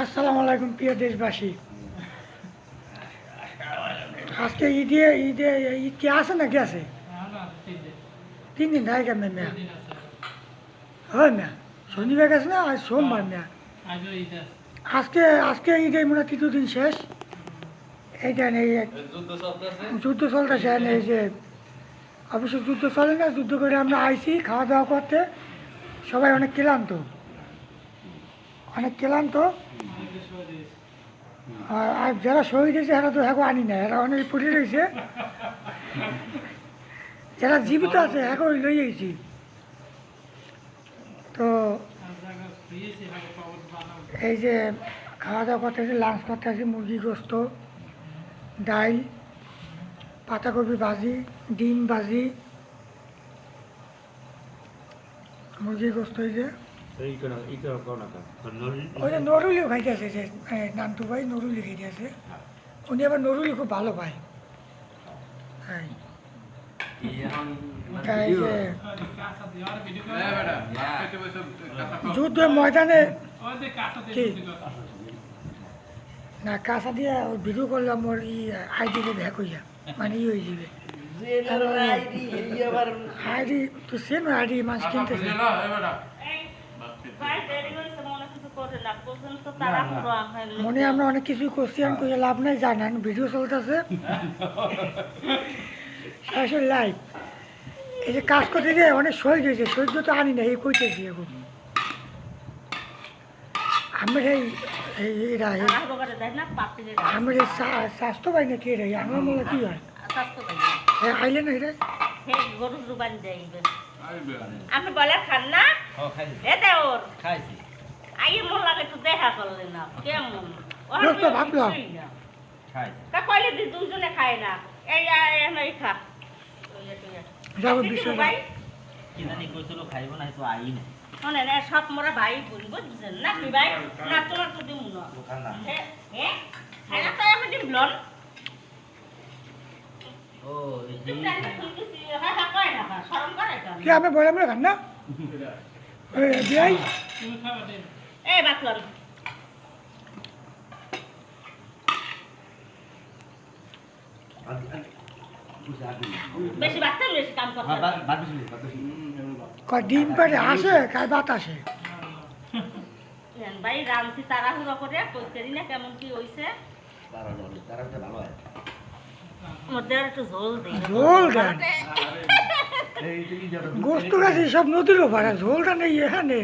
আসসালামু আলাইকুম প্রিয় দেশবাসী। আজকে ঈদে ঈদে ঈদ কি আছে নাকি আছে? 3 দিন থাকে কেমন মেয়া? হয় না, শনিবার গেছে না আজ সোমবার মেয়া। আজকে আজকে ঈদে মনে হয় 3 দিন শেষ। এইটা নেই, যুদ্ধ চলতেছে। এই যে অবশ্য যুদ্ধ চলে না, যুদ্ধ করে আমরা আইছি খাওয়া দাওয়া করতে। সবাই অনেক ক্লান্ত, অনেক ক্লান্ত। আর যারা শহীদ হয়েছে এরা তো হ্যাঁ আনি না, এরা অনেক পড়ে রয়েছে। যারা জীবিত আছে হ্যাঁ লই আইছি। তো এই যে খাওয়া দাওয়া করতে আছে, লাঞ্চ করতে আছে, মুরগি গোস্ত, ডাল, পাতাকপি ভাজি, ডিম ভাজি, মুরগি গোস্ত। এই যে ওই যে নরুলিও খাইতে আছে, যে নান্তু ভাই নরুলি খাইতে আছে। উনি আবার নরুলি খুব ভালো পায়। হ্যাঁ, এই যে যুদ্ধ ময়দানে কি না কাঁচা দিয়ে ভিডিও করলাম, ওর আইডিকে ভ্যাক হইয়া মানে হয়ে যাবে। আইডি তো সেম আইডি মাছ কিনতেছে। মনে আমরা অনেক কিছু কোশ্চেন করে লাভ নাই, জানেন ভিডিও চলতেছে সরাসরি লাইভ। এই যে কাজ করতে যে অনেক শহীদ হয়েছে, শহীদ তো আনি না, এই কইতেছি এখন আমরা এরা আমরা স্বাস্থ্য পাই না, কে রে আমার মনে কি হয় আইলে না এটা আপনি বলে খান না ওর খাইছি আইয়ে মন লাগে তো দেখা করলেন না কেমন ভাবলাম কইলে দুজনে খায় না এই খা যাবো বিষয় কি জানি কইছিল খাইব না তো আই না শোনে না সব মোরা ভাই বোন বুঝছেন না কি ভাই না তোমার তো দিমু না হ্যাঁ খায় না তো আমি দিম ব্লন ও এই কি আমি বলে আমরা খান না বিয়াই এই বাতলন বেশি বাতল বেশি কাম করতে ডিম পারে আসে কার বাত আসে ভাই রামছি তাড়াহুড়ো করে কইতেরি না কেমন কি হইছে তারাটা ভালো হয় মধ্যে একটু ঝোল দিই ঝোল দেন গোস্ত গাছে সব নদীরও ভাড়া ঝোলটা নেই এখানে।